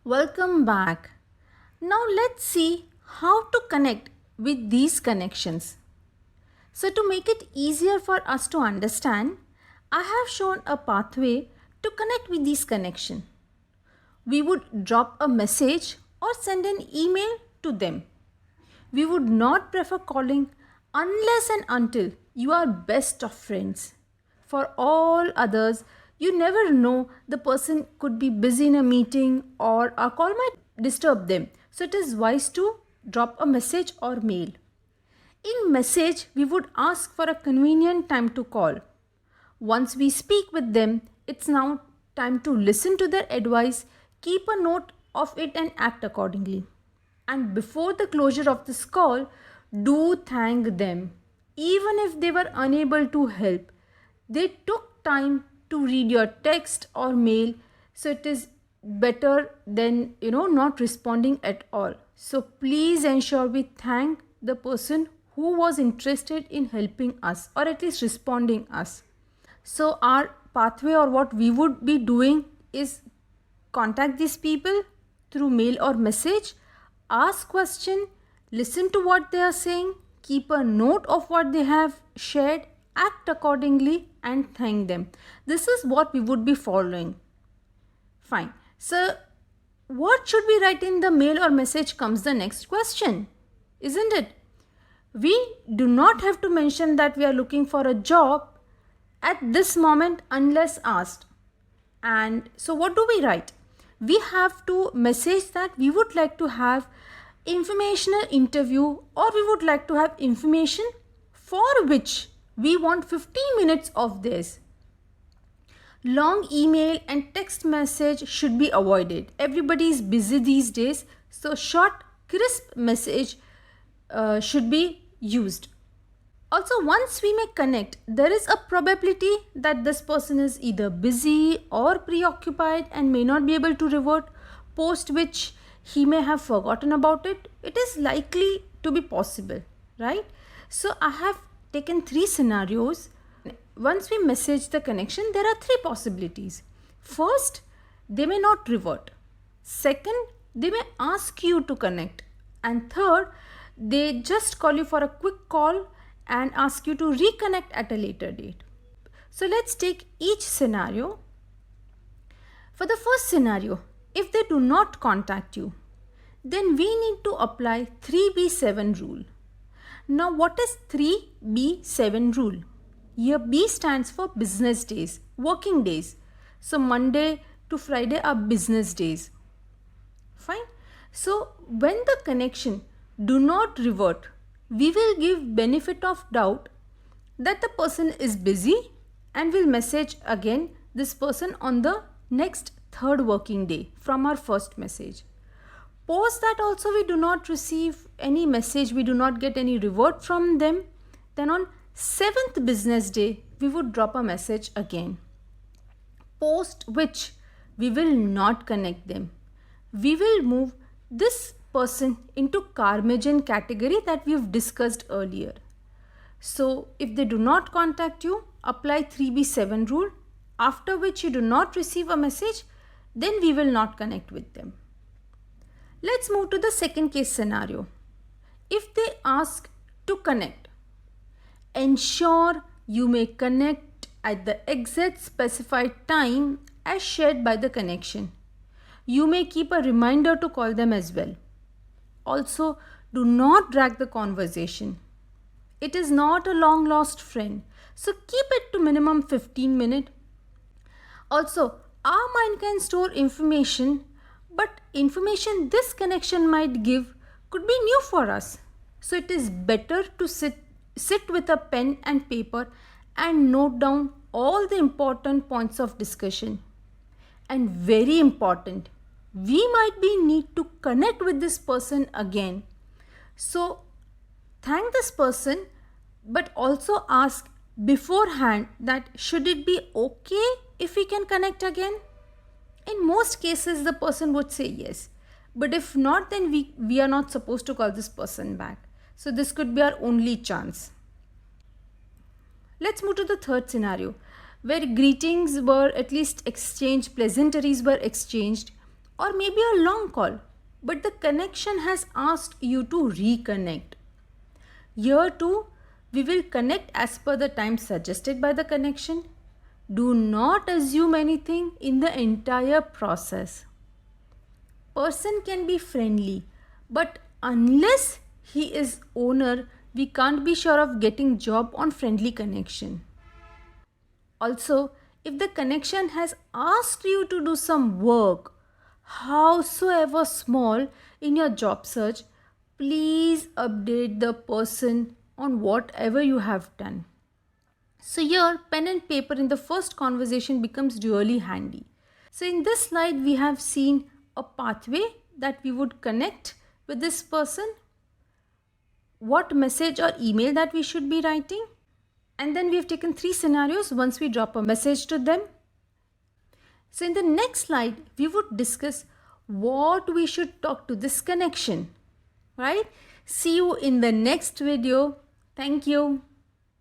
Welcome back. Now let's see how to connect with these connections. So to make it easier for us to understand, I have shown a pathway to connect with these connections. We would drop a message or send an email to them. We would not prefer calling unless and until you are best of friends. For all others, you never know, the person could be busy in a meeting or a call might disturb them. So it is wise to drop a message or mail. In message, we would ask for a convenient time to call. Once we speak with them, it's now time to listen to their advice, keep a note of it and act accordingly. And before the closure of this call, do thank them. Even if they were unable to help, they took time to read your text or mail, so it is better than not responding at all. So please ensure we thank the person who was interested in helping us or at least responding us. So our pathway or what we would be doing is contact these people through mail or message, ask question, listen to what they are saying, keep a note of what they have shared, act accordingly and thank them. This is what we would be following. Fine. So what should we write in the mail or message comes the next question, isn't it? We do not have to mention that we are looking for a job at this moment unless asked. And so what do we write? We have to message that we would like to have informational interview or we would like to have information for which we want 15 minutes of this. Long email and text message should be avoided. Everybody is busy these days, so short, crisp message should be used. Also, once we may connect, there is a probability that this person is either busy or preoccupied and may not be able to revert, post which he may have forgotten about it. It is likely to be possible, right? So I have taken 3 scenarios. Once we message the connection, there are 3 possibilities. First, they may not revert. Second, they may ask you to connect. And third, they just call you for a quick call and ask you to reconnect at a later date. So let's take each scenario. For the first scenario, if they do not contact you, then we need to apply 3B7 rule. Now what is 3B7 rule? Here B stands for business days, working days. So Monday to Friday are business days. Fine. So when the connection do not revert, we will give benefit of doubt that the person is busy and will message again this person on the next 3rd working day from our first message. Post that also we do not receive any message, we do not get any revert from them, then on 7th business day we would drop a message again. Post which we will not connect them. We will move this person into Karmagen category that we've discussed earlier. So if they do not contact you, apply 3B7 rule, after which you do not receive a message, then we will not connect with them. Let's move to the second case scenario. If they ask to connect, ensure you may connect at the exact specified time as shared by the connection. You may keep a reminder to call them as well. Also, do not drag the conversation. It is not a long lost friend, so keep it to minimum 15 minutes. Also, our mind can store information, but information this connection might give could be new for us. So it is better to sit with a pen and paper and note down all the important points of discussion. And very important, we might be need to connect with this person again. So thank this person, but also ask beforehand that should it be okay if we can connect again. In most cases the person would say yes, but if not, then we are not supposed to call this person back. So this could be our only chance. Let's move to the third scenario, where greetings were at least exchanged, pleasantries were exchanged, or maybe a long call, but the connection has asked you to reconnect. Here too, we will connect as per the time suggested by the connection. Do not assume anything in the entire process. Person can be friendly, but unless he is owner, we can't be sure of getting job on friendly connection. Also, if the connection has asked you to do some work, howsoever small, in your job search, please update the person on whatever you have done. So here, pen and paper in the first conversation becomes really handy. So in this slide, we have seen a pathway that we would connect with this person, what message or email that we should be writing, and then we have taken 3 scenarios once we drop a message to them. So in the next slide, we would discuss what we should talk to this connection, right? See you in the next video. Thank you.